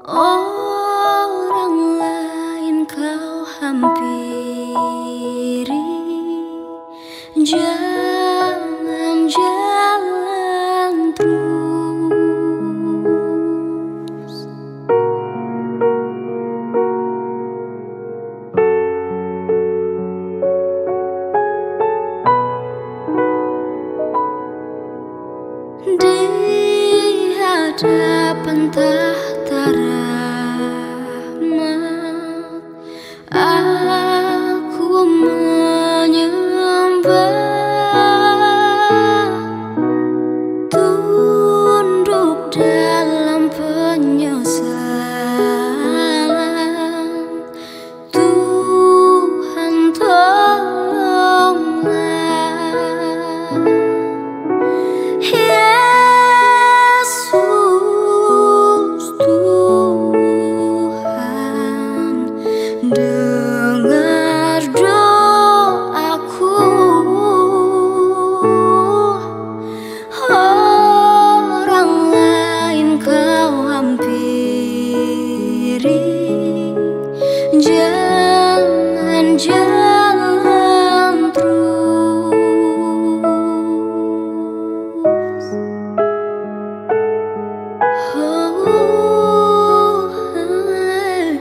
Orang lain kau hampiri, jangan jalan terus. Di hadapan tahta rahmat, aku menyembah, tunduk dalam penyesalan. Tuhan tolonglah, Yesus Tuhan, dengar doaku. Orang lain kau hampiri, jangan jalan terus. Oh, hai.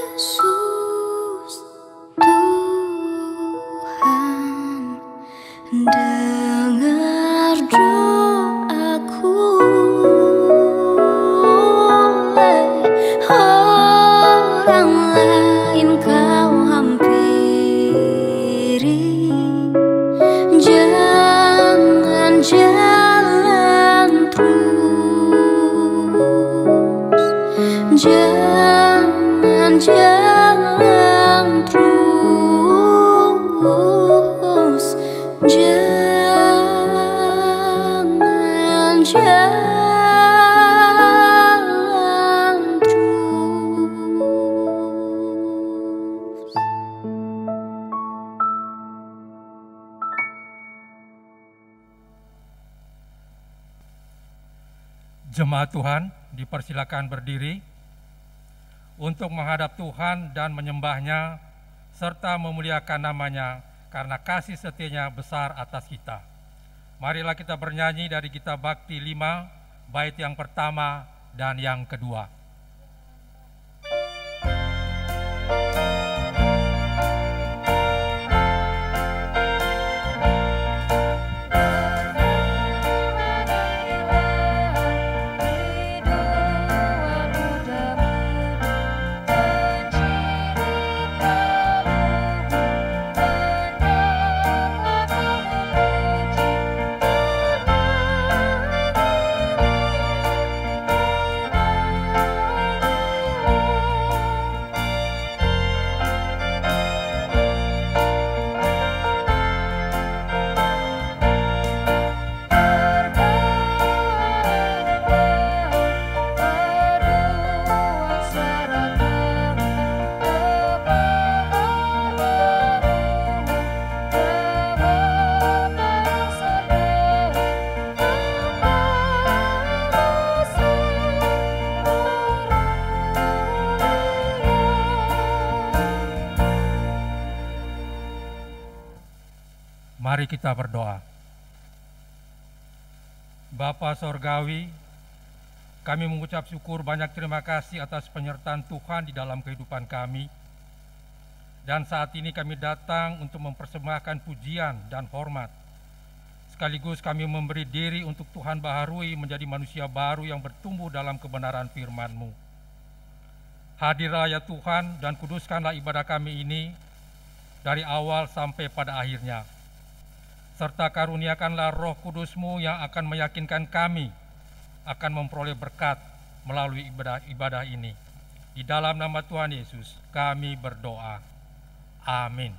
Yesus Tuhan, dengar doaku. Orang lain kau hampiri, jangan jalan terus. Jangan jalan terus. Jangan jalan terus. Jemaat Tuhan, dipersilakan berdiri untuk menghadap Tuhan dan menyembah-Nya serta memuliakan nama-Nya karena kasih setianya besar atas kita. Marilah kita bernyanyi dari kitab Bakti 5, bait yang pertama dan yang kedua. Mari kita berdoa. Bapa Sorgawi, kami mengucap syukur banyak terima kasih atas penyertaan Tuhan di dalam kehidupan kami. Dan saat ini kami datang untuk mempersembahkan pujian dan hormat. Sekaligus kami memberi diri untuk Tuhan baharui menjadi manusia baru yang bertumbuh dalam kebenaran firman-Mu. Hadirlah ya Tuhan dan kuduskanlah ibadah kami ini dari awal sampai pada akhirnya. Serta karuniakanlah Roh Kudus-Mu yang akan meyakinkan kami akan memperoleh berkat melalui ibadah ini. Di dalam nama Tuhan Yesus kami berdoa. Amin.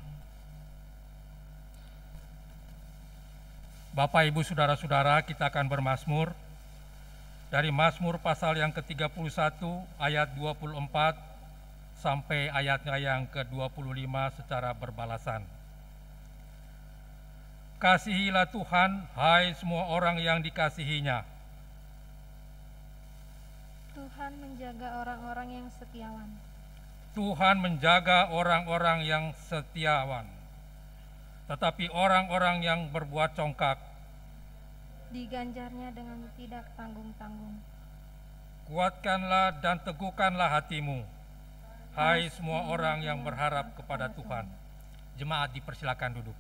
Bapak, Ibu, Saudara-saudara, kita akan bermazmur. dari Mazmur pasal yang ke-31 ayat 24 sampai ayatnya yang ke-25 secara berbalasan. Kasihilah Tuhan, hai semua orang yang dikasihinya. Tuhan menjaga orang-orang yang setiawan. Tuhan menjaga orang-orang yang setiawan. Tetapi orang-orang yang berbuat congkak diganjarnya dengan tidak tanggung-tanggung. Kuatkanlah dan teguhkanlah hatimu, hai semua orang yang berharap kepada Tuhan. Jemaat dipersilakan duduk.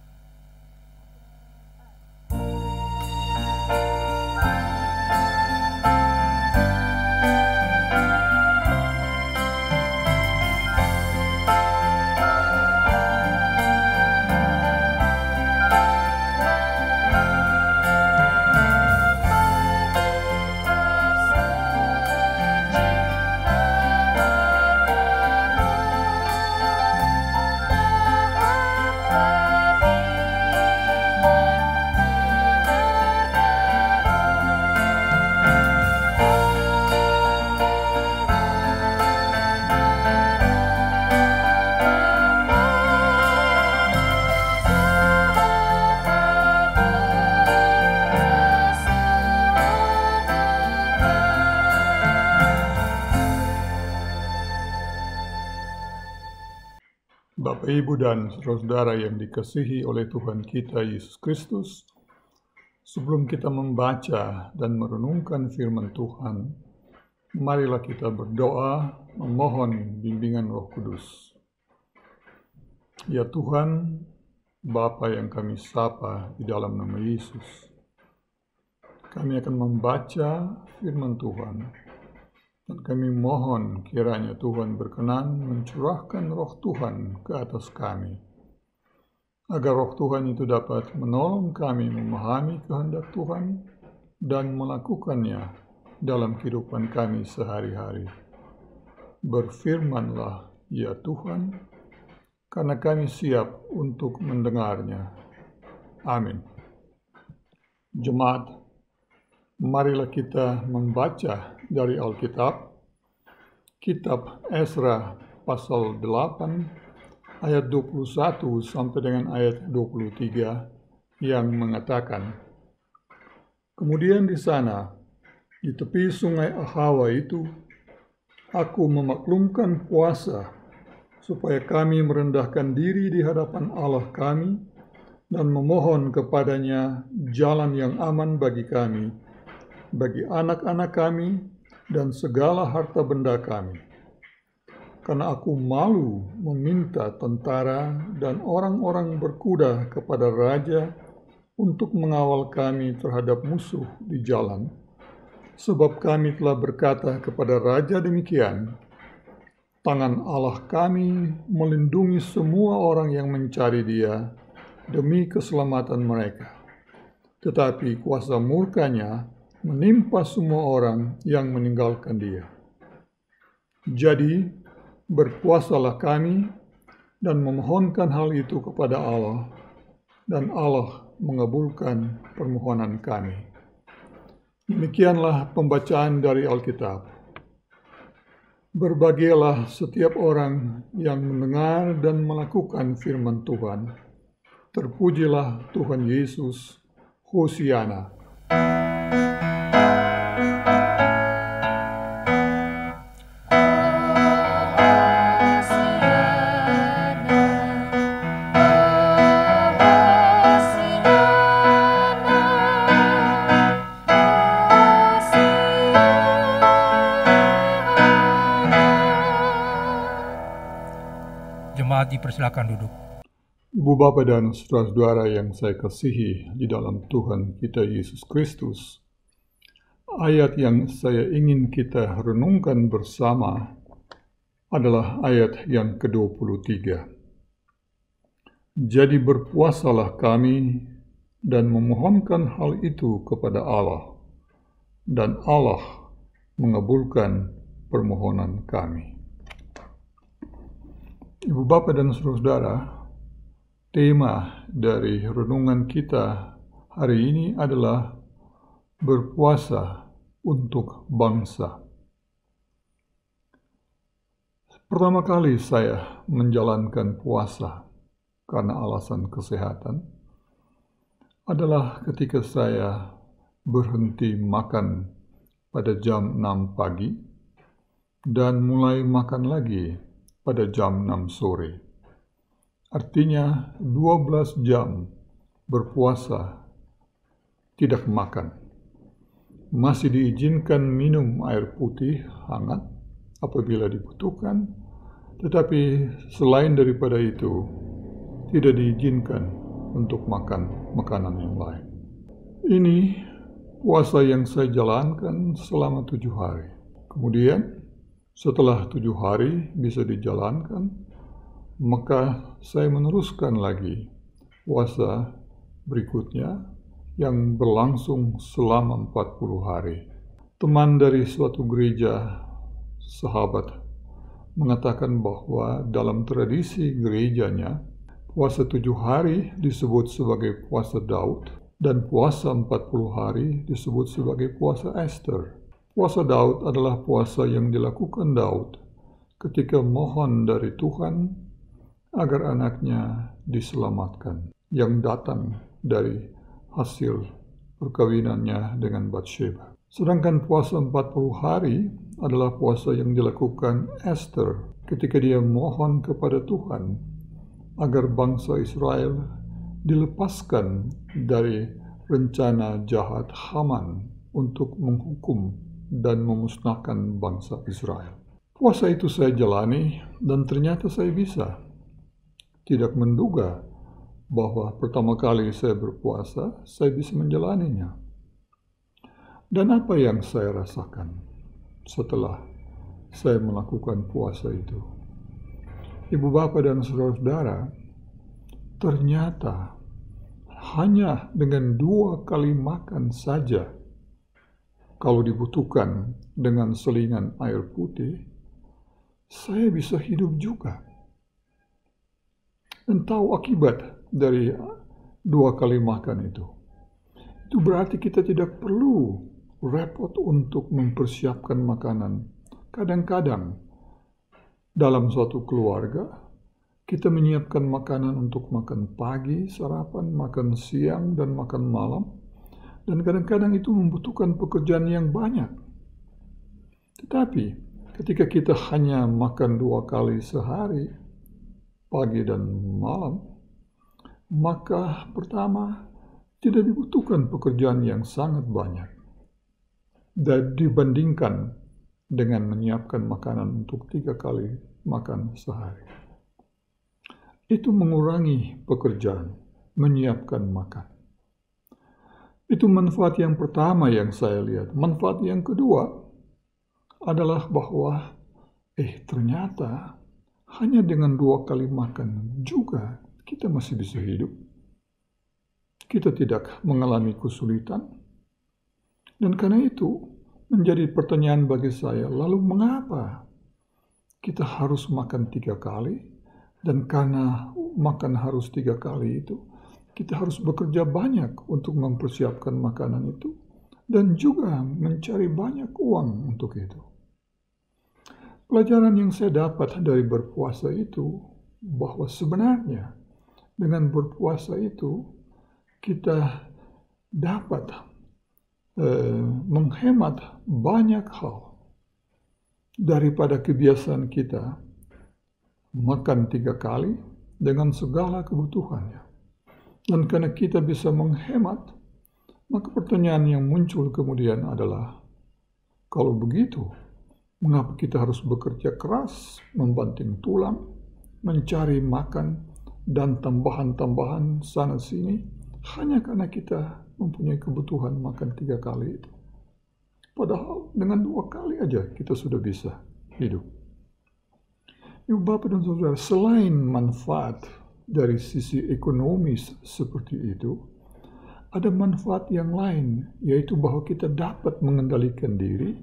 Bapak, Ibu, dan saudara-saudara yang dikasihi oleh Tuhan kita Yesus Kristus, sebelum kita membaca dan merenungkan firman Tuhan, marilah kita berdoa memohon bimbingan Roh Kudus. Ya Tuhan, Bapa yang kami sapa di dalam nama Yesus, kami akan membaca firman Tuhan. Dan kami mohon kiranya Tuhan berkenan mencurahkan roh Tuhan ke atas kami, agar roh Tuhan itu dapat menolong kami memahami kehendak Tuhan dan melakukannya dalam kehidupan kami sehari-hari. Berfirmanlah ya Tuhan, karena kami siap untuk mendengarnya. Amin. Jemaat, marilah kita membaca dari Alkitab, Kitab Ezra pasal 8 ayat 21 sampai dengan ayat 23 yang mengatakan, kemudian di sana, di tepi sungai Ahawa itu, aku memaklumkan puasa supaya kami merendahkan diri di hadapan Allah kami dan memohon kepadanya jalan yang aman bagi kami, bagi anak-anak kami, dan segala harta benda kami. Karena aku malu meminta tentara dan orang-orang berkuda kepada raja untuk mengawal kami terhadap musuh di jalan, sebab kami telah berkata kepada raja demikian, tangan Allah kami melindungi semua orang yang mencari Dia demi keselamatan mereka. Tetapi kuasa murkanya menimpa semua orang yang meninggalkan Dia. Jadi, berpuasalah kami dan memohonkan hal itu kepada Allah, dan Allah mengabulkan permohonan kami. Demikianlah pembacaan dari Alkitab. Berbahagialah setiap orang yang mendengar dan melakukan firman Tuhan. Terpujilah Tuhan Yesus. Hosiana. Jemaat dipersilakan duduk. Ibu bapa dan saudara-saudara yang saya kasihi di dalam Tuhan kita Yesus Kristus, ayat yang saya ingin kita renungkan bersama adalah ayat yang ke-23. Jadi berpuasalah kami dan memohonkan hal itu kepada Allah, dan Allah mengabulkan permohonan kami. Ibu bapa dan saudara-saudara, tema dari renungan kita hari ini adalah berpuasa untuk bangsa. Pertama kali saya menjalankan puasa karena alasan kesehatan adalah ketika saya berhenti makan pada jam 6 pagi dan mulai makan lagi pada jam 6 sore. Artinya 12 jam berpuasa tidak makan. Masih diizinkan minum air putih hangat apabila dibutuhkan, tetapi selain daripada itu tidak diizinkan untuk makan makanan yang lain. Ini puasa yang saya jalankan selama 7 hari. Kemudian setelah 7 hari bisa dijalankan, maka saya meneruskan lagi puasa berikutnya yang berlangsung selama 40 hari. Teman dari suatu gereja sahabat mengatakan bahwa dalam tradisi gerejanya, puasa 7 hari disebut sebagai puasa Daud, dan puasa 40 hari disebut sebagai puasa Esther. Puasa Daud adalah puasa yang dilakukan Daud ketika mohon dari Tuhan agar anaknya diselamatkan, yang datang dari hasil perkawinannya dengan Batsheba. Sedangkan puasa 40 hari adalah puasa yang dilakukan Esther ketika dia mohon kepada Tuhan agar bangsa Israel dilepaskan dari rencana jahat Haman untuk menghukum dan memusnahkan bangsa Israel. Puasa itu saya jalani dan ternyata saya bisa. Tidak menduga bahwa pertama kali saya berpuasa, saya bisa menjalaninya. Dan apa yang saya rasakan setelah saya melakukan puasa itu? Ibu bapak dan saudara-saudara, ternyata hanya dengan 2 kali makan saja, kalau dibutuhkan dengan selingan air putih, saya bisa hidup juga. Dan tahu akibat dari 2 kali makan itu. Itu berarti kita tidak perlu repot untuk mempersiapkan makanan. Kadang-kadang dalam suatu keluarga, kita menyiapkan makanan untuk makan pagi, sarapan, makan siang, dan makan malam. Dan kadang-kadang itu membutuhkan pekerjaan yang banyak. Tetapi ketika kita hanya makan 2 kali sehari, pagi dan malam, maka pertama tidak dibutuhkan pekerjaan yang sangat banyak dan dibandingkan dengan menyiapkan makanan untuk 3 kali makan sehari. Itu mengurangi pekerjaan, menyiapkan makan. Itu manfaat yang pertama yang saya lihat. Manfaat yang kedua adalah bahwa ternyata hanya dengan 2 kali makan juga kita masih bisa hidup. Kita tidak mengalami kesulitan. Dan karena itu menjadi pertanyaan bagi saya, lalu mengapa kita harus makan 3 kali? Dan karena makan harus 3 kali itu, kita harus bekerja banyak untuk mempersiapkan makanan itu. Dan juga mencari banyak uang untuk itu. Pelajaran yang saya dapat dari berpuasa itu, bahwa sebenarnya dengan berpuasa itu, kita dapat menghemat banyak hal daripada kebiasaan kita makan 3 kali dengan segala kebutuhannya. Dan karena kita bisa menghemat, maka pertanyaan yang muncul kemudian adalah, kalau begitu, mengapa kita harus bekerja keras, membanting tulang, mencari makan, dan tambahan-tambahan sana-sini, hanya karena kita mempunyai kebutuhan makan 3 kali itu. Padahal dengan 2 kali aja kita sudah bisa hidup. Ibu bapak dan saudara, selain manfaat dari sisi ekonomis seperti itu, ada manfaat yang lain, yaitu bahwa kita dapat mengendalikan diri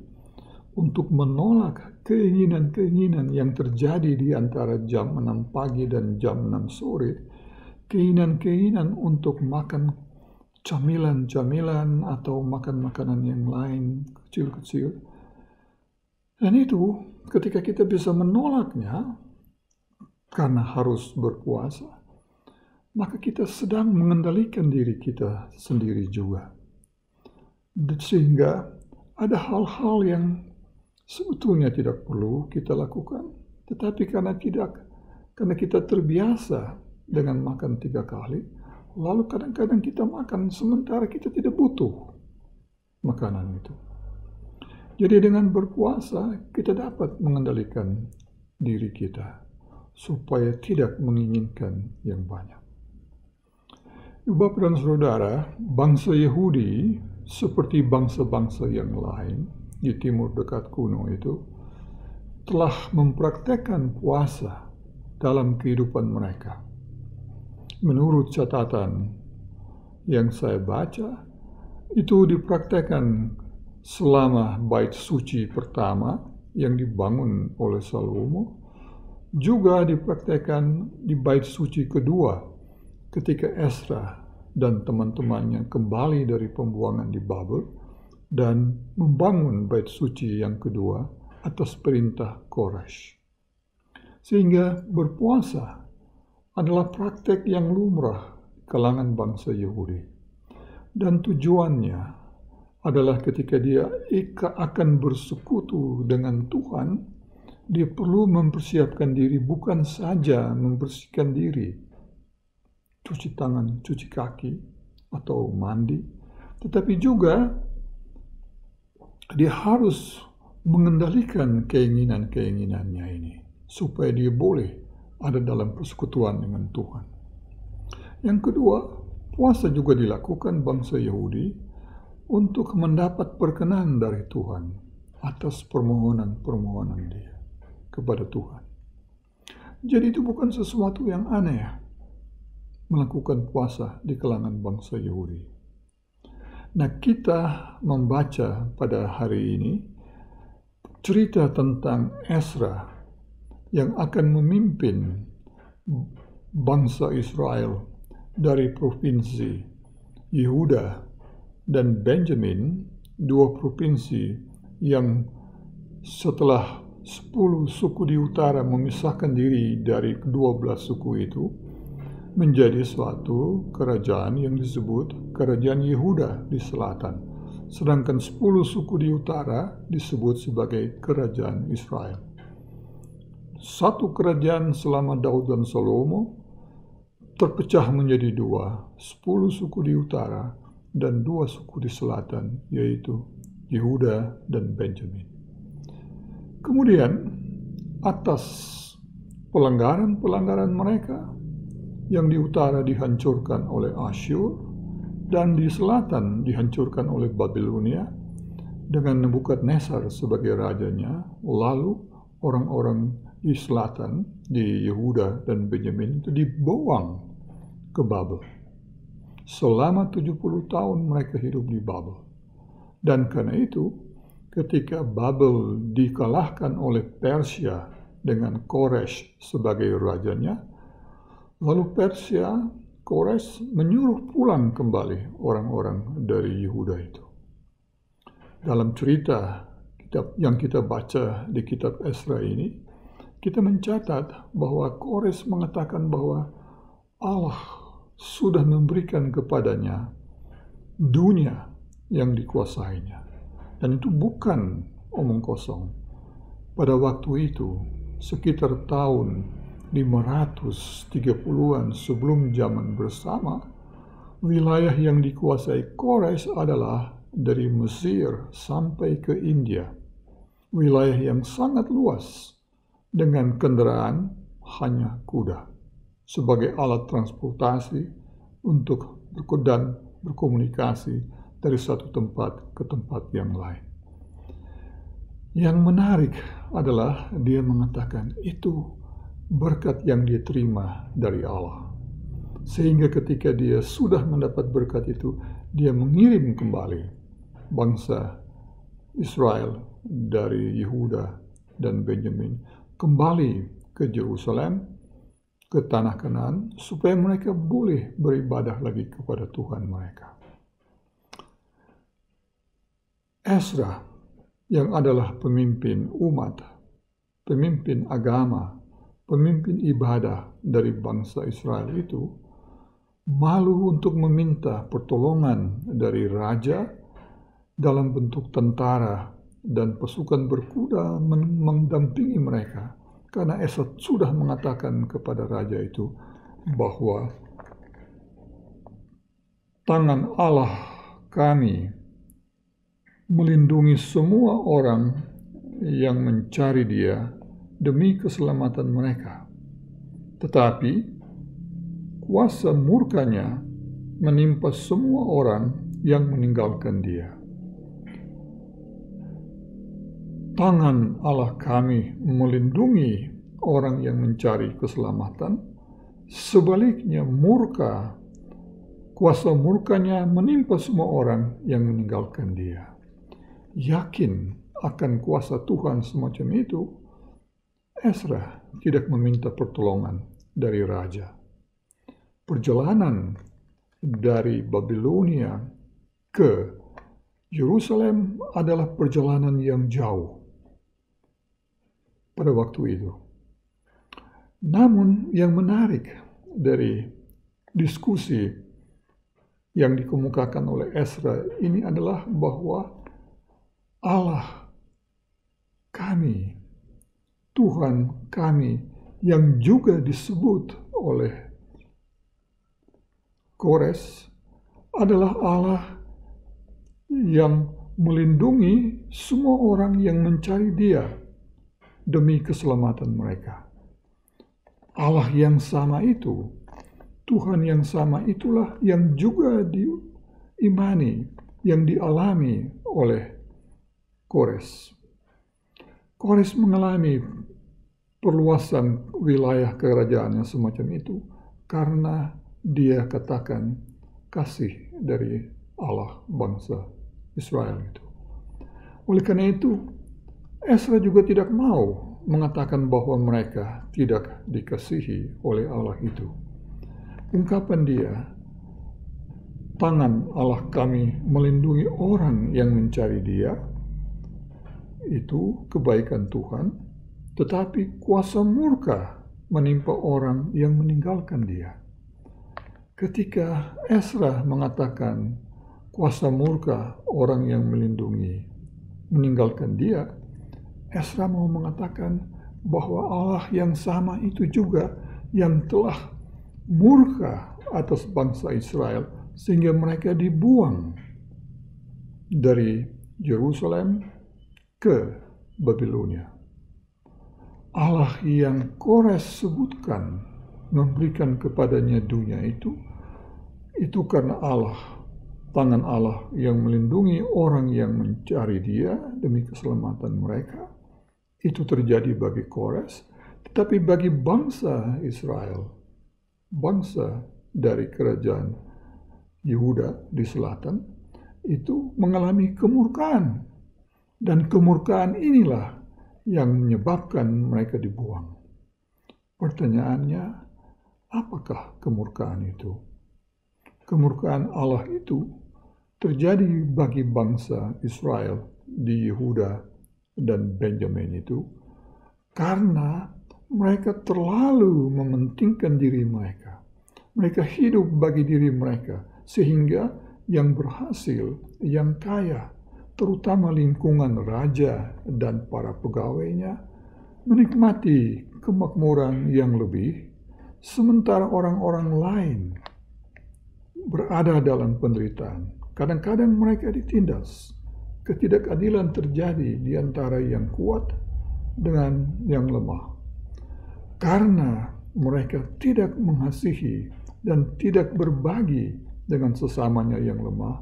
untuk menolak keinginan-keinginan yang terjadi di antara jam 6 pagi dan jam 6 sore, keinginan-keinginan untuk makan camilan-camilan atau makan makanan yang lain, kecil-kecil. Dan itu ketika kita bisa menolaknya karena harus berpuasa, maka kita sedang mengendalikan diri kita sendiri juga. Sehingga ada hal-hal yang sebetulnya tidak perlu kita lakukan, tetapi karena kita terbiasa dengan makan 3 kali, lalu kadang-kadang kita makan sementara kita tidak butuh makanan itu. Jadi dengan berpuasa kita dapat mengendalikan diri kita supaya tidak menginginkan yang banyak. Bapak dan saudara, bangsa Yahudi seperti bangsa-bangsa yang lain di timur dekat kuno itu telah mempraktekkan puasa dalam kehidupan mereka. Menurut catatan yang saya baca, itu dipraktekkan selama bait suci pertama yang dibangun oleh Salomo, juga dipraktekkan di bait suci kedua ketika Ezra dan teman-temannya kembali dari pembuangan di Babel dan membangun bait suci yang kedua atas perintah Koresh. Sehingga berpuasa adalah praktek yang lumrah kalangan bangsa Yahudi. Dan tujuannya adalah ketika dia akan bersekutu dengan Tuhan, dia perlu mempersiapkan diri, bukan saja membersihkan diri, cuci tangan, cuci kaki, atau mandi, tetapi juga dia harus mengendalikan keinginan-keinginannya ini, supaya dia boleh ada dalam persekutuan dengan Tuhan. Yang kedua, puasa juga dilakukan bangsa Yahudi untuk mendapat perkenan dari Tuhan atas permohonan-permohonan dia kepada Tuhan. Jadi itu bukan sesuatu yang aneh melakukan puasa di kalangan bangsa Yahudi. Nah, kita membaca pada hari ini cerita tentang Ezra yang akan memimpin bangsa Israel dari provinsi Yehuda dan Benjamin, 2 provinsi yang setelah 10 suku di utara memisahkan diri dari 12 suku itu, menjadi suatu kerajaan yang disebut Kerajaan Yehuda di selatan. Sedangkan 10 suku di utara disebut sebagai Kerajaan Israel. Satu kerajaan selama Daud dan Salomo terpecah menjadi 2, 10 suku di utara dan 2 suku di selatan, yaitu Yehuda dan Benjamin. Kemudian, atas pelanggaran-pelanggaran mereka, yang di utara dihancurkan oleh Asyur, dan di selatan dihancurkan oleh Babilonia, dengan Nebukadnezar sebagai rajanya, lalu orang-orang di selatan, di Yehuda dan Benjamin itu dibuang ke Babel. Selama 70 tahun mereka hidup di Babel. Dan karena itu, ketika Babel dikalahkan oleh Persia dengan Koresh sebagai rajanya, lalu Koresh menyuruh pulang kembali orang-orang dari Yehuda itu. Dalam cerita yang kita baca di kitab Ezra ini, kita mencatat bahwa Koresh mengatakan bahwa Allah sudah memberikan kepadanya dunia yang dikuasainya. Dan itu bukan omong kosong. Pada waktu itu, sekitar tahun 530-an sebelum zaman bersama, wilayah yang dikuasai Koresh adalah dari Mesir sampai ke India. Wilayah yang sangat luas dengan kendaraan hanya kuda sebagai alat transportasi untuk berkomunikasi dari satu tempat ke tempat yang lain. Yang menarik adalah dia mengatakan itu berkat yang dia terima dari Allah. Sehingga ketika dia sudah mendapat berkat itu, dia mengirim kembali bangsa Israel dari Yehuda dan Benjamin kembali ke Yerusalem, ke tanah Kanaan, supaya mereka boleh beribadah lagi kepada Tuhan mereka. Ezra yang adalah pemimpin umat, pemimpin agama, pemimpin ibadah dari bangsa Israel itu, malu untuk meminta pertolongan dari raja dalam bentuk tentara dan pasukan berkuda mendampingi mereka, karena Esra sudah mengatakan kepada raja itu bahwa tangan Allah kami melindungi semua orang yang mencari Dia demi keselamatan mereka. Tetapi kuasa murkanya menimpa semua orang yang meninggalkan Dia. Tangan Allah kami melindungi orang yang mencari keselamatan, sebaliknya kuasa murkanya menimpa semua orang yang meninggalkan Dia. Yakin akan kuasa Tuhan semacam itu, Esra tidak meminta pertolongan dari raja. Perjalanan dari Babilonia ke Yerusalem adalah perjalanan yang jauh pada waktu itu. Namun yang menarik dari diskusi yang dikemukakan oleh Esra ini adalah bahwa Allah kami, Tuhan kami, yang juga disebut oleh Kores, adalah Allah yang melindungi semua orang yang mencari Dia demi keselamatan mereka. Allah yang sama itu, Tuhan yang sama itulah yang juga diimani, yang dialami oleh Kores. Kores mengalami perluasan wilayah kerajaannya semacam itu karena dia katakan kasih dari Allah bangsa Israel itu. Oleh karena itu, Esra juga tidak mau mengatakan bahwa mereka tidak dikasihi oleh Allah itu. Ungkapan dia, tangan Allah kami melindungi orang yang mencari Dia, itu kebaikan Tuhan, tetapi kuasa murka menimpa orang yang meninggalkan Dia. Ketika Esra mengatakan kuasa murka orang yang meninggalkan Dia, Esra mau mengatakan bahwa Allah yang sama itu juga yang telah murka atas bangsa Israel sehingga mereka dibuang dari Yerusalem ke Babilonia. Allah yang Kores sebutkan memberikan kepadanya dunia itu karena tangan Allah yang melindungi orang yang mencari Dia demi keselamatan mereka. Itu terjadi bagi Kores, tetapi bagi bangsa Israel, bangsa dari kerajaan Yehuda di selatan, itu mengalami kemurkaan. Dan kemurkaan inilah yang menyebabkan mereka dibuang. Pertanyaannya, apakah kemurkaan itu? Kemurkaan Allah itu terjadi bagi bangsa Israel di Yehuda dan Benjamin itu karena mereka terlalu mementingkan diri mereka. Mereka hidup bagi diri mereka sehingga yang berhasil, yang kaya, terutama lingkungan raja dan para pegawainya, menikmati kemakmuran yang lebih, sementara orang-orang lain berada dalam penderitaan. Kadang-kadang mereka ditindas. Ketidakadilan terjadi di antara yang kuat dengan yang lemah. Karena mereka tidak mengasihi dan tidak berbagi dengan sesamanya yang lemah,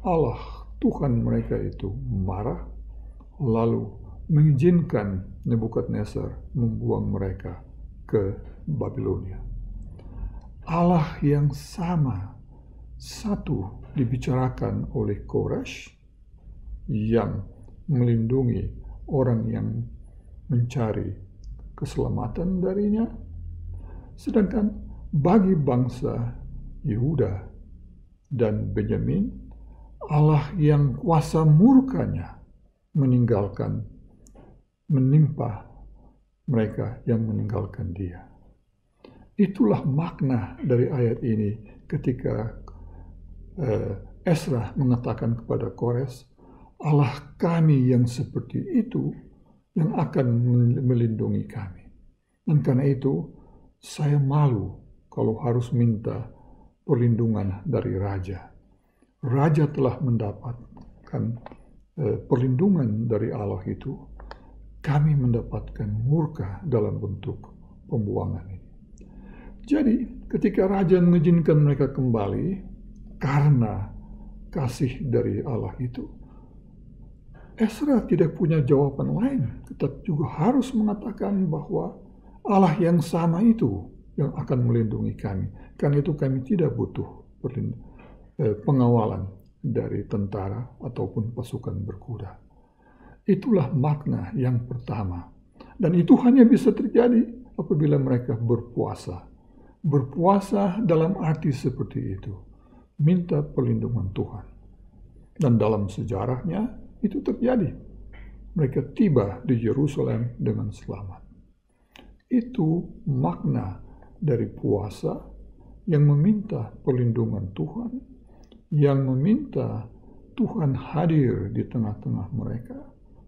Allah, Tuhan mereka itu marah, lalu mengizinkan Nebukadnezar membuang mereka ke Babilonia. Allah yang sama, satu dibicarakan oleh Kores, yang melindungi orang yang mencari keselamatan darinya, sedangkan bagi bangsa Yehuda dan Benyamin, Allah yang kuasa murkanya menimpa mereka yang meninggalkan Dia. Itulah makna dari ayat ini ketika Ezra mengatakan kepada Kores, Allah kami yang seperti itu yang akan melindungi kami. Dan karena itu saya malu kalau harus minta perlindungan dari raja. Raja telah mendapatkan perlindungan dari Allah itu. Kami mendapatkan murka dalam bentuk pembuangan ini. Jadi ketika raja mengizinkan mereka kembali karena kasih dari Allah itu, Ezra tidak punya jawaban lain, tetap juga harus mengatakan bahwa Allah yang sama itu yang akan melindungi kami. Karena itu kami tidak butuh pengawalan dari tentara ataupun pasukan berkuda. Itulah makna yang pertama. Dan itu hanya bisa terjadi apabila mereka berpuasa. Berpuasa dalam arti seperti itu. Minta perlindungan Tuhan. Dan dalam sejarahnya itu terjadi. Mereka tiba di Yerusalem dengan selamat. Itu makna dari puasa yang meminta perlindungan Tuhan, yang meminta Tuhan hadir di tengah-tengah mereka,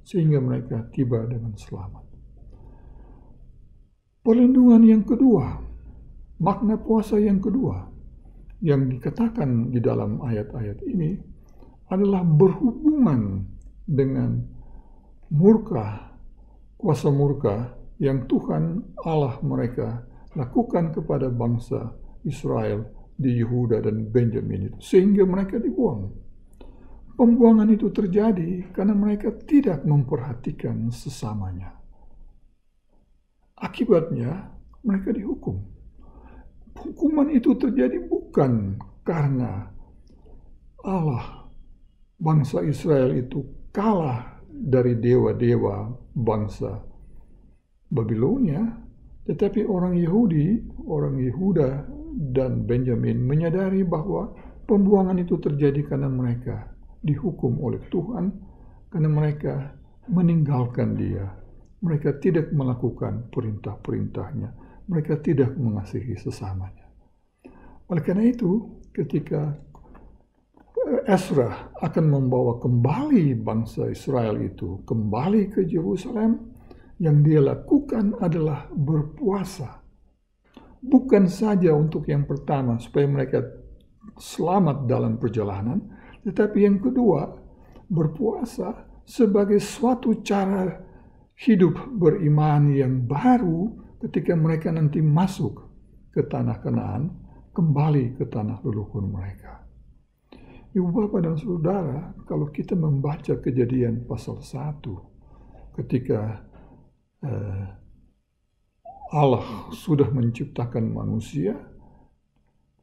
sehingga mereka tiba dengan selamat. Perlindungan yang kedua, makna puasa yang kedua, yang dikatakan di dalam ayat-ayat ini adalah berhubungan dengan murka, kuasa murka yang Tuhan Allah mereka lakukan kepada bangsa Israel di Yehuda dan Benjamin itu, sehingga mereka dibuang. Pembuangan itu terjadi karena mereka tidak memperhatikan sesamanya. Akibatnya mereka dihukum. Hukuman itu terjadi bukan karena Allah bangsa Israel itu kalah dari dewa-dewa bangsa Babilonia, tetapi orang Yahudi, orang Yehuda dan Benjamin menyadari bahwa pembuangan itu terjadi karena mereka dihukum oleh Tuhan, karena mereka meninggalkan Dia. Mereka tidak melakukan perintah-perintahnya. Mereka tidak mengasihi sesamanya. Oleh karena itu, ketika Ezra akan membawa kembali bangsa Israel itu kembali ke Yerusalem, yang dia lakukan adalah berpuasa. Bukan saja untuk yang pertama, supaya mereka selamat dalam perjalanan, tetapi yang kedua, berpuasa sebagai suatu cara hidup beriman yang baru ketika mereka nanti masuk ke tanah Kanaan, kembali ke tanah leluhur mereka. Ibu bapak dan saudara, kalau kita membaca Kejadian pasal 1, ketika Allah sudah menciptakan manusia,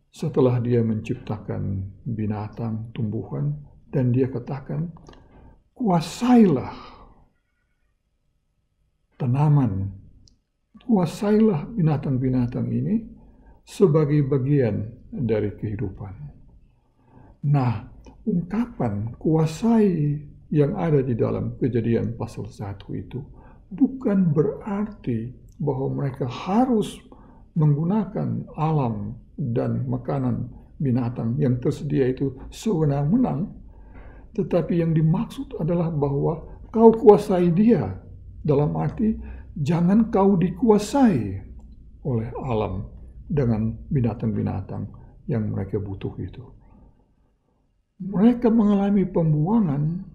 setelah Dia menciptakan binatang, tumbuhan, dan Dia katakan, kuasailah tanaman, kuasailah binatang-binatang ini sebagai bagian dari kehidupan. Nah, ungkapan kuasai yang ada di dalam Kejadian pasal 1 itu bukan berarti bahwa mereka harus menggunakan alam dan makanan binatang yang tersedia itu sewenang-wenang, tetapi yang dimaksud adalah bahwa kau kuasai dia, dalam arti jangan kau dikuasai oleh alam dengan binatang-binatang yang mereka butuh itu. Mereka mengalami pembuangan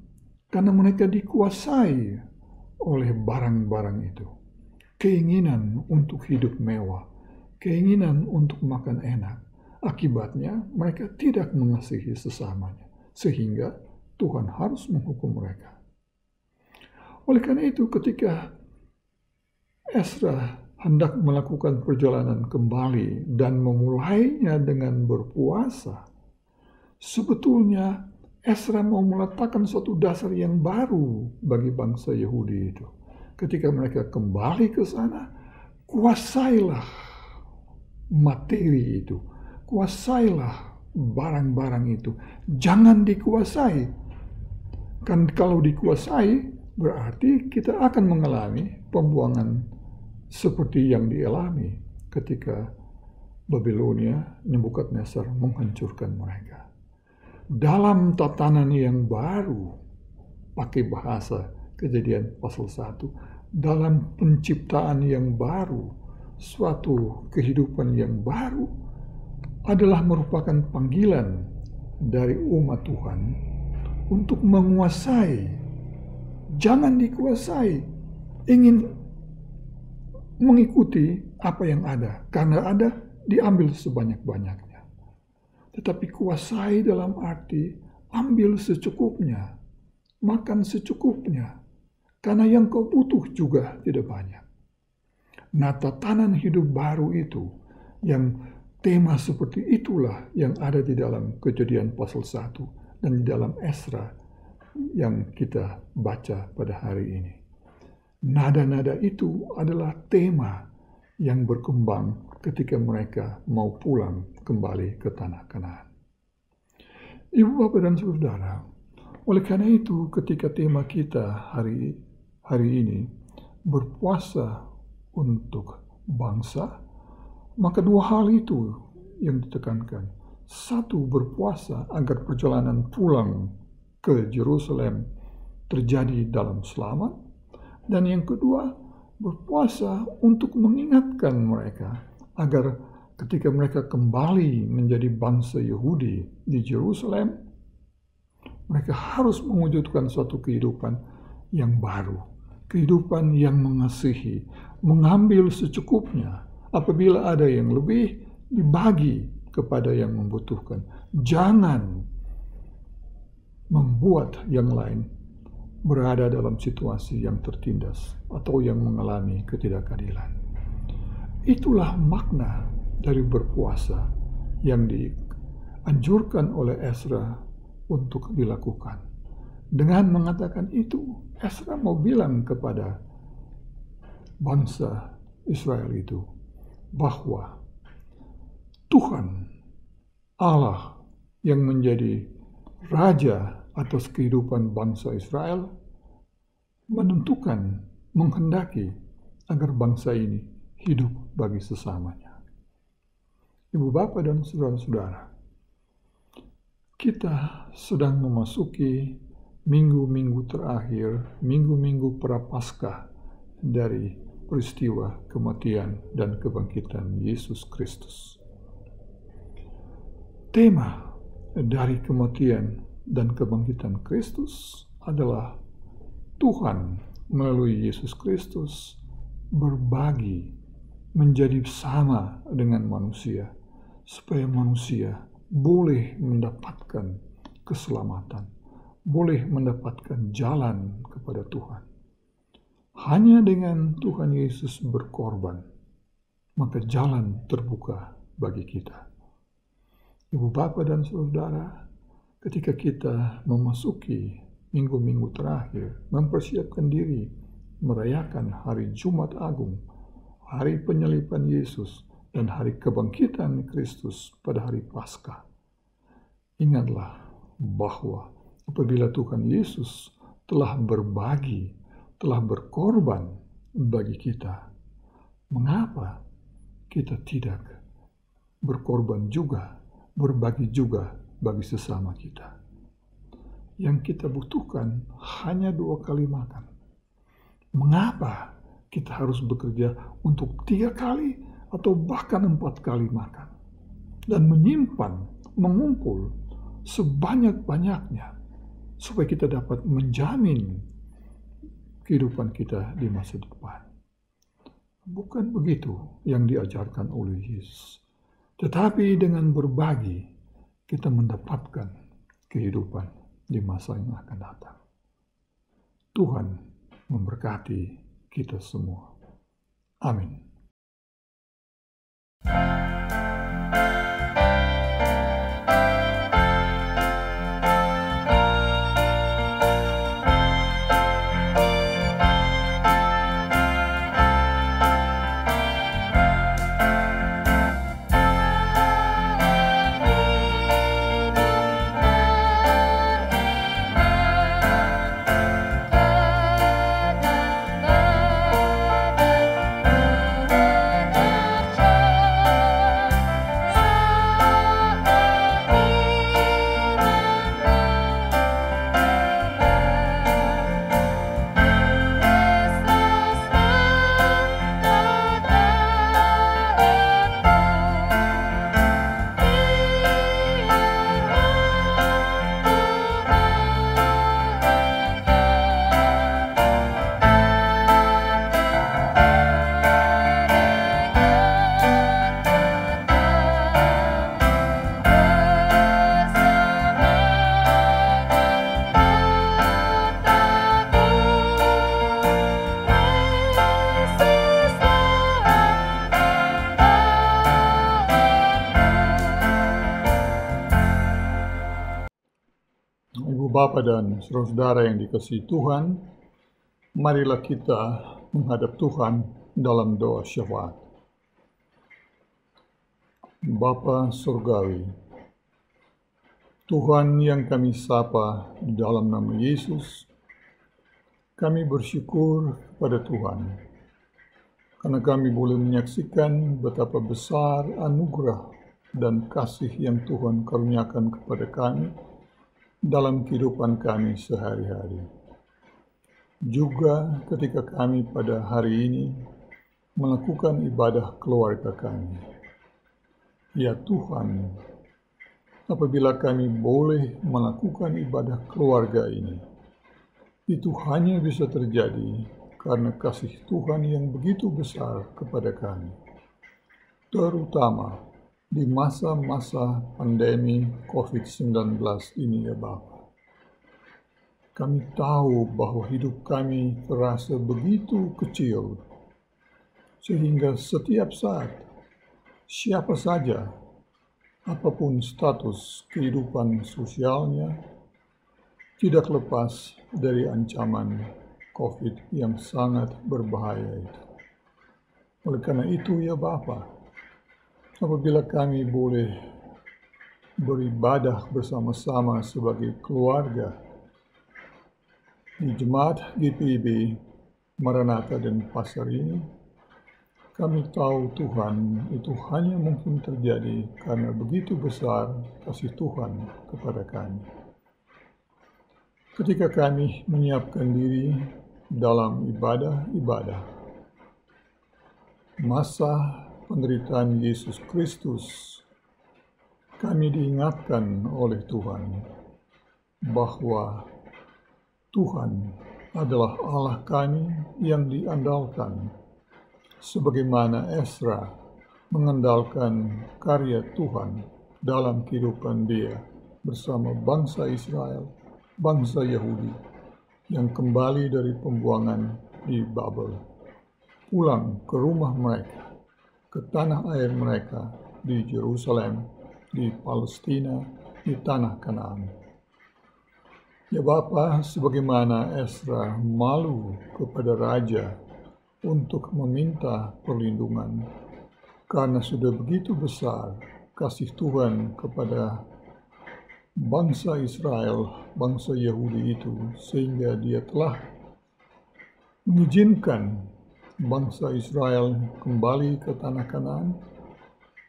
karena mereka dikuasai oleh barang-barang itu. Keinginan untuk hidup mewah, keinginan untuk makan enak. Akibatnya mereka tidak mengasihi sesamanya, sehingga Tuhan harus menghukum mereka. Oleh karena itu, ketika Ezra hendak melakukan perjalanan kembali dan memulainya dengan berpuasa, sebetulnya Ezra mau meletakkan suatu dasar yang baru bagi bangsa Yahudi itu. Ketika mereka kembali ke sana, kuasailah materi itu, kuasailah barang-barang itu. Jangan dikuasai. Kan kalau dikuasai, berarti kita akan mengalami pembuangan seperti yang dialami ketika Babilonia, Nebukadnezar menghancurkan mereka. Dalam tatanan yang baru, pakai bahasa Kejadian pasal 1, dalam penciptaan yang baru, suatu kehidupan yang baru adalah merupakan panggilan dari umat Tuhan untuk menguasai. Jangan dikuasai, ingin mengikuti apa yang ada, karena ada diambil sebanyak-banyaknya. Tetapi kuasai dalam arti ambil secukupnya, makan secukupnya, karena yang kau butuh juga tidak banyak. Nah, tatanan hidup baru itu, yang tema seperti itulah yang ada di dalam Kejadian pasal 1 dan di dalam Esra yang kita baca pada hari ini. Nada-nada itu adalah tema yang berkembang ketika mereka mau pulang kembali ke tanah Kanaan. Ibu, Bapak, dan Saudara, oleh karena itu ketika tema kita hari ini berpuasa untuk bangsa, maka dua hal itu yang ditekankan. Satu, berpuasa agar perjalanan pulang ke Yerusalem terjadi dalam selamat. Dan yang kedua, berpuasa untuk mengingatkan mereka agar ketika mereka kembali menjadi bangsa Yahudi di Yerusalem, mereka harus mewujudkan suatu kehidupan yang baru, kehidupan yang mengasihi, mengambil secukupnya. Apabila ada yang lebih, dibagi kepada yang membutuhkan. Jangan membuat yang lain berada dalam situasi yang tertindas atau yang mengalami ketidakadilan. Itulah makna dari berpuasa yang dianjurkan oleh Esra untuk dilakukan. Dengan mengatakan itu, Esra mau bilang kepada bangsa Israel itu bahwa Tuhan Allah yang menjadi raja atas kehidupan bangsa Israel menentukan, menghendaki agar bangsa ini hidup bagi sesamanya. Ibu, Bapak, dan saudara-saudara, kita sedang memasuki minggu-minggu terakhir, minggu-minggu prapaskah dari peristiwa kematian dan kebangkitan Yesus Kristus. Tema dari kematian dan kebangkitan Kristus adalah Tuhan melalui Yesus Kristus berbagi menjadi sama dengan manusia, supaya manusia boleh mendapatkan keselamatan, boleh mendapatkan jalan kepada Tuhan. Hanya dengan Tuhan Yesus berkorban, maka jalan terbuka bagi kita. Ibu, Bapak, dan saudara, ketika kita memasuki minggu-minggu terakhir, mempersiapkan diri merayakan hari Jumat Agung, hari penyaliban Yesus, dan hari kebangkitan Kristus pada hari Paskah. Ingatlah bahwa apabila Tuhan Yesus telah berbagi, telah berkorban bagi kita, mengapa kita tidak berkorban juga, berbagi juga bagi sesama kita? Yang kita butuhkan hanya 2 kali makan. Mengapa kita harus bekerja untuk 3 kali atau bahkan 4 kali makan? Dan menyimpan, mengumpul sebanyak-banyaknya supaya kita dapat menjamin kehidupan kita di masa depan. Bukan begitu yang diajarkan oleh Yesus. Tetapi dengan berbagi, kita mendapatkan kehidupan di masa yang akan datang. Tuhan memberkati kita semua. Amin. Bapa dan saudara yang dikasihi Tuhan, marilah kita menghadap Tuhan dalam doa syafaat. Bapa Surgawi, Tuhan yang kami sapa di dalam nama Yesus, kami bersyukur kepada Tuhan, karena kami boleh menyaksikan betapa besar anugerah dan kasih yang Tuhan karuniakan kepada kami dalam kehidupan kami sehari-hari. Juga ketika kami pada hari ini melakukan ibadah keluarga kami. Ya Tuhan, apabila kami boleh melakukan ibadah keluarga ini, itu hanya bisa terjadi karena kasih Tuhan yang begitu besar kepada kami, terutama di masa-masa pandemi COVID-19 ini, ya Bapa. Kami tahu bahwa hidup kami terasa begitu kecil, sehingga setiap saat, siapa saja, apapun status kehidupan sosialnya, tidak lepas dari ancaman COVID yang sangat berbahaya itu. Oleh karena itu, ya Bapa, apabila kami boleh beribadah bersama-sama sebagai keluarga di Jemaat GPIB Maranatha dan Pasar ini, kami tahu Tuhan itu hanya mungkin terjadi karena begitu besar kasih Tuhan kepada kami. Ketika kami menyiapkan diri dalam ibadah-ibadah, masa penderitaan Yesus Kristus, kami diingatkan oleh Tuhan bahwa Tuhan adalah Allah kami yang diandalkan, sebagaimana Ezra mengandalkan karya Tuhan dalam kehidupan dia bersama bangsa Israel, bangsa Yahudi yang kembali dari pembuangan di Babel, pulang ke rumah mereka, ke tanah air mereka di Yerusalem, di Palestina, di tanah Kanaan. Ya Bapa, sebagaimana Ezra malu kepada raja untuk meminta perlindungan, karena sudah begitu besar kasih Tuhan kepada bangsa Israel, bangsa Yahudi itu, sehingga dia telah mengizinkan bangsa Israel kembali ke tanah Kanaan,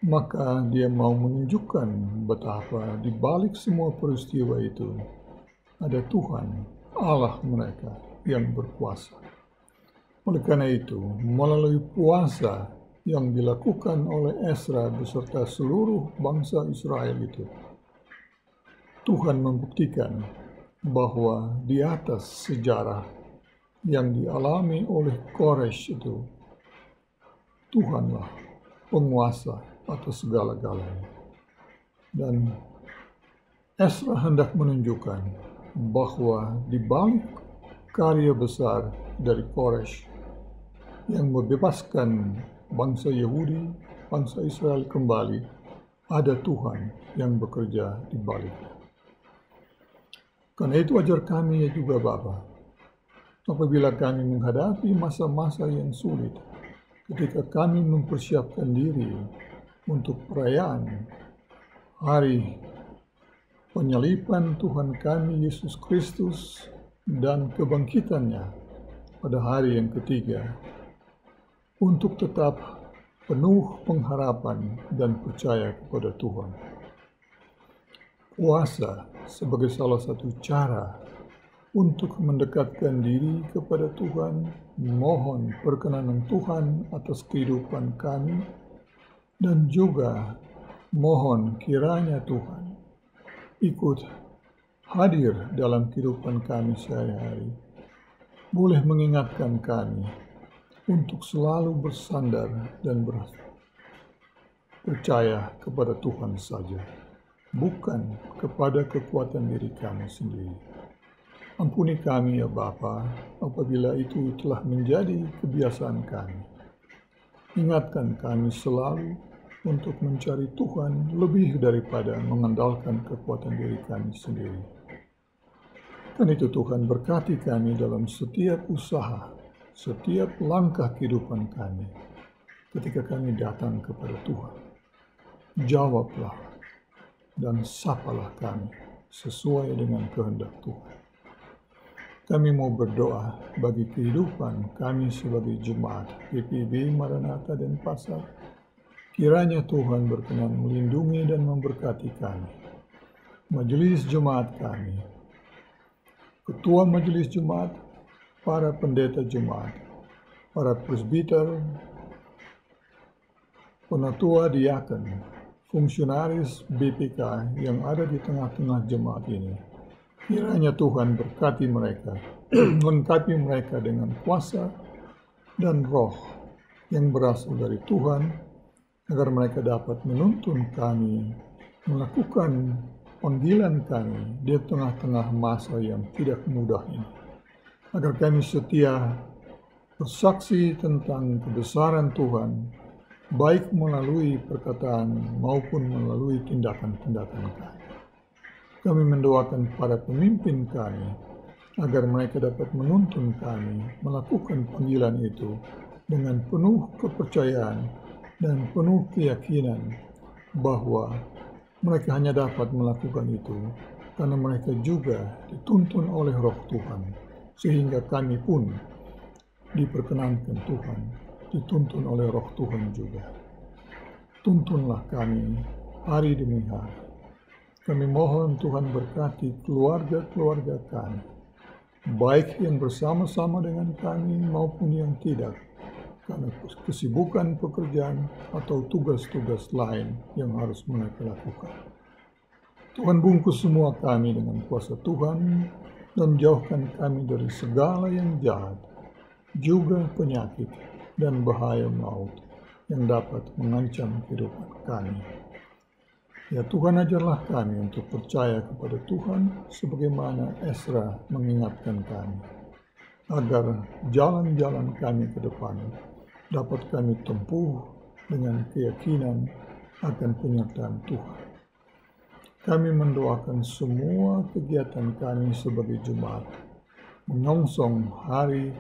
maka dia mau menunjukkan betapa di balik semua peristiwa itu ada Tuhan, Allah mereka yang berkuasa. Oleh karena itu, melalui puasa yang dilakukan oleh Ezra beserta seluruh bangsa Israel itu, Tuhan membuktikan bahwa di atas sejarah yang dialami oleh Koresh itu, Tuhanlah penguasa atas segala-galanya. Dan Ezra hendak menunjukkan bahwa di balik karya besar dari Koresh yang membebaskan bangsa Yahudi, bangsa Israel kembali, ada Tuhan yang bekerja di baliknya. Karena itu ajar kami juga Bapa, apabila kami menghadapi masa-masa yang sulit, ketika kami mempersiapkan diri untuk perayaan hari penyaliban Tuhan kami Yesus Kristus dan kebangkitannya pada hari yang ketiga, untuk tetap penuh pengharapan dan percaya kepada Tuhan. Puasa sebagai salah satu cara untuk mendekatkan diri kepada Tuhan, mohon perkenanan Tuhan atas kehidupan kami, dan juga mohon kiranya Tuhan ikut hadir dalam kehidupan kami sehari-hari, boleh mengingatkan kami untuk selalu bersandar dan percaya kepada Tuhan saja, bukan kepada kekuatan diri kami sendiri. Ampuni kami ya Bapa, apabila itu telah menjadi kebiasaan kami. Ingatkan kami selalu untuk mencari Tuhan lebih daripada mengandalkan kekuatan diri kami sendiri. Karena itu Tuhan berkati kami dalam setiap usaha, setiap langkah kehidupan kami. Ketika kami datang kepada Tuhan, jawablah dan sapalah kami sesuai dengan kehendak Tuhan. Kami mau berdoa bagi kehidupan kami sebagai jemaat PPB, Maranatha, dan Pasar. Kiranya Tuhan berkenan melindungi dan memberkati kami, majelis jemaat kami, ketua majelis jemaat, para pendeta jemaat, para presbiter, penatua diaken, fungsionaris BPK yang ada di tengah-tengah jemaat ini. Kiranya Tuhan berkati mereka, lengkapi mereka dengan kuasa dan roh yang berasal dari Tuhan, agar mereka dapat menuntun kami, melakukan panggilan kami di tengah-tengah masa yang tidak mudah ini. Agar kami setia bersaksi tentang kebesaran Tuhan, baik melalui perkataan maupun melalui tindakan-tindakan kami. Kami mendoakan para pemimpin kami, agar mereka dapat menuntun kami melakukan panggilan itu dengan penuh kepercayaan dan penuh keyakinan bahwa mereka hanya dapat melakukan itu karena mereka juga dituntun oleh Roh Tuhan, sehingga kami pun diperkenankan Tuhan, dituntun oleh Roh Tuhan juga. Tuntunlah kami hari demi hari. Kami mohon Tuhan berkati keluarga-keluarga kami, baik yang bersama-sama dengan kami maupun yang tidak, karena kesibukan pekerjaan atau tugas-tugas lain yang harus mereka lakukan. Tuhan bungkus semua kami dengan kuasa Tuhan dan jauhkan kami dari segala yang jahat, juga penyakit dan bahaya maut yang dapat mengancam kehidupan kami. Ya Tuhan, ajarlah kami untuk percaya kepada Tuhan sebagaimana Ezra mengingatkan kami, agar jalan-jalan kami ke depan dapat kami tempuh dengan keyakinan akan penyertaan Tuhan. Kami mendoakan semua kegiatan kami sebagai jemaat menyongsong hari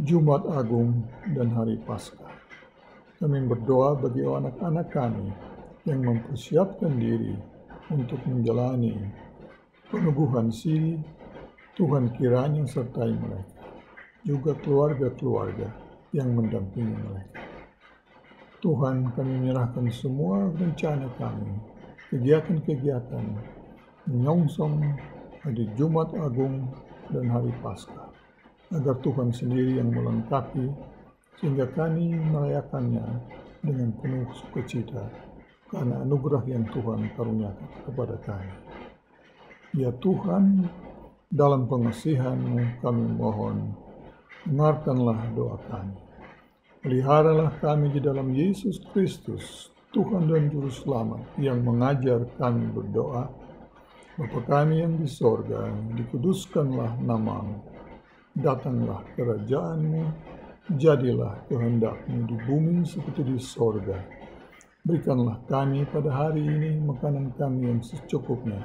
Jumat Agung dan hari Paskah. Kami berdoa bagi anak-anak kami yang mempersiapkan diri untuk menjalani peneguhan siri. Tuhan kiranya sertai mereka, juga keluarga-keluarga yang mendampingi mereka. Tuhan, kami menyerahkan semua rencana kami, kegiatan-kegiatan menyongsong hari Jumat Agung dan hari Paskah, agar Tuhan sendiri yang melengkapi, sehingga kami merayakannya dengan penuh sukacita karena anugerah yang Tuhan karuniakan kepada kami. Ya Tuhan, dalam pengasihan-Mu kami mohon, dengarkanlah doa kami. Peliharalah kami di dalam Yesus Kristus, Tuhan dan Juru Selamat, yang mengajar kami berdoa. Bapa kami yang di sorga, dikuduskanlah nama-Mu. Datanglah kerajaan-Mu, jadilah kehendak-Mu di bumi seperti di sorga. Berikanlah kami pada hari ini makanan kami yang secukupnya,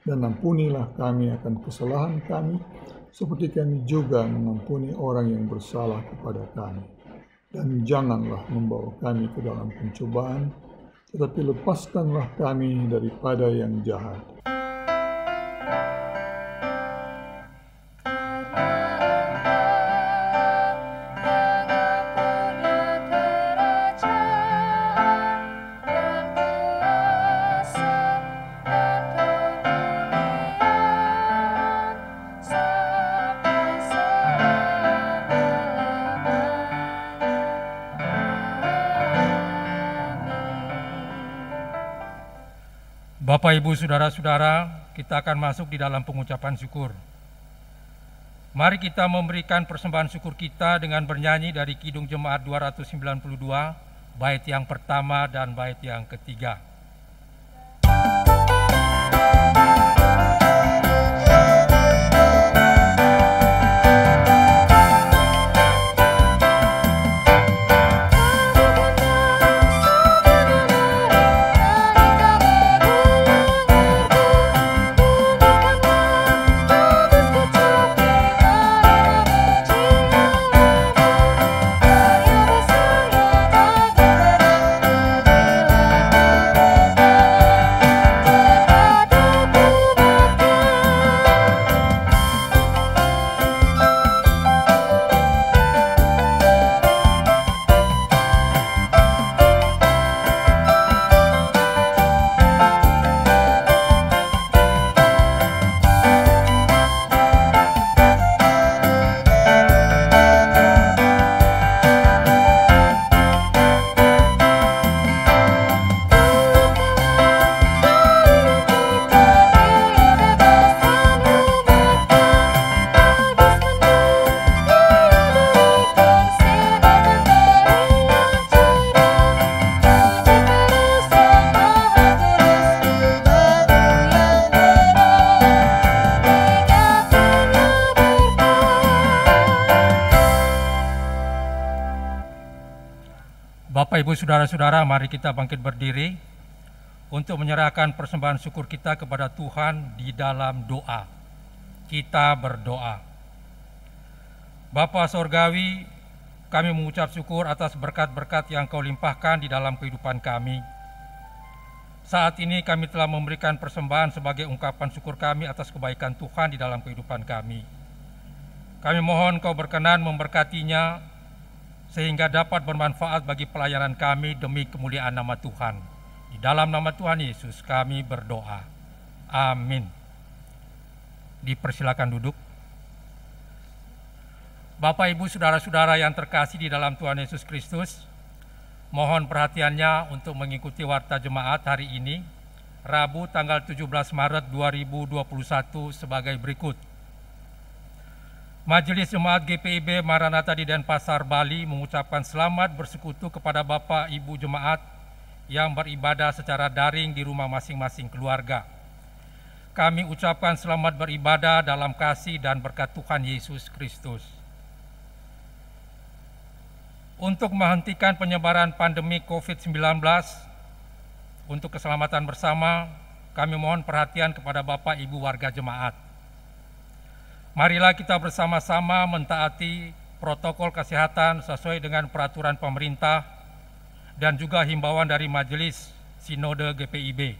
dan ampunilah kami akan kesalahan kami, seperti kami juga mengampuni orang yang bersalah kepada kami. Dan janganlah membawa kami ke dalam pencobaan, tetapi lepaskanlah kami daripada yang jahat. Bapak, Ibu, Saudara-saudara, kita akan masuk di dalam pengucapan syukur. Mari kita memberikan persembahan syukur kita dengan bernyanyi dari Kidung Jemaat 292, bait yang pertama dan bait yang ketiga. Bapak, Ibu, Saudara-saudara, mari kita bangkit berdiri untuk menyerahkan persembahan syukur kita kepada Tuhan di dalam doa. Kita berdoa. Bapa Sorgawi, kami mengucap syukur atas berkat-berkat yang Kau limpahkan di dalam kehidupan kami. Saat ini kami telah memberikan persembahan sebagai ungkapan syukur kami atas kebaikan Tuhan di dalam kehidupan kami. Kami mohon Kau berkenan memberkatinya, sehingga dapat bermanfaat bagi pelayanan kami demi kemuliaan nama Tuhan. Di dalam nama Tuhan Yesus kami berdoa. Amin. Dipersilakan duduk. Bapak, Ibu, Saudara-saudara yang terkasih di dalam Tuhan Yesus Kristus, mohon perhatiannya untuk mengikuti warta jemaat hari ini, Rabu tanggal 17 Maret 2021 sebagai berikut. Majelis Jemaat GPIB Maranatha di Denpasar, Bali mengucapkan selamat bersekutu kepada Bapak Ibu Jemaat yang beribadah secara daring di rumah masing-masing keluarga. Kami ucapkan selamat beribadah dalam kasih dan berkat Tuhan Yesus Kristus. Untuk menghentikan penyebaran pandemi COVID-19, untuk keselamatan bersama, kami mohon perhatian kepada Bapak Ibu warga jemaat. Marilah kita bersama-sama mentaati protokol kesehatan sesuai dengan peraturan pemerintah dan juga himbauan dari Majelis Sinode GPIB.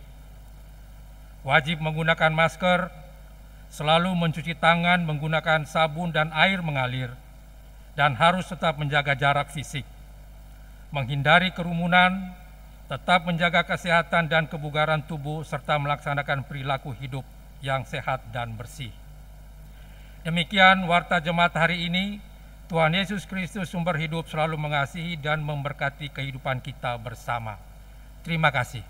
Wajib menggunakan masker, selalu mencuci tangan menggunakan sabun dan air mengalir, dan harus tetap menjaga jarak fisik. Menghindari kerumunan, tetap menjaga kesehatan dan kebugaran tubuh, serta melaksanakan perilaku hidup yang sehat dan bersih. Demikian warta jemaat hari ini. Tuhan Yesus Kristus sumber hidup selalu mengasihi dan memberkati kehidupan kita bersama. Terima kasih.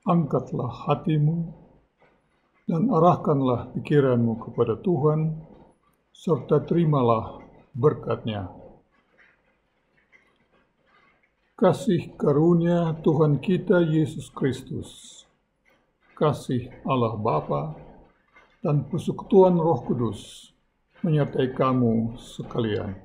Angkatlah hatimu dan arahkanlah pikiranmu kepada Tuhan, serta terimalah berkat-Nya. Kasih karunia Tuhan kita Yesus Kristus, kasih Allah Bapa, dan persekutuan Roh Kudus menyertai kamu sekalian.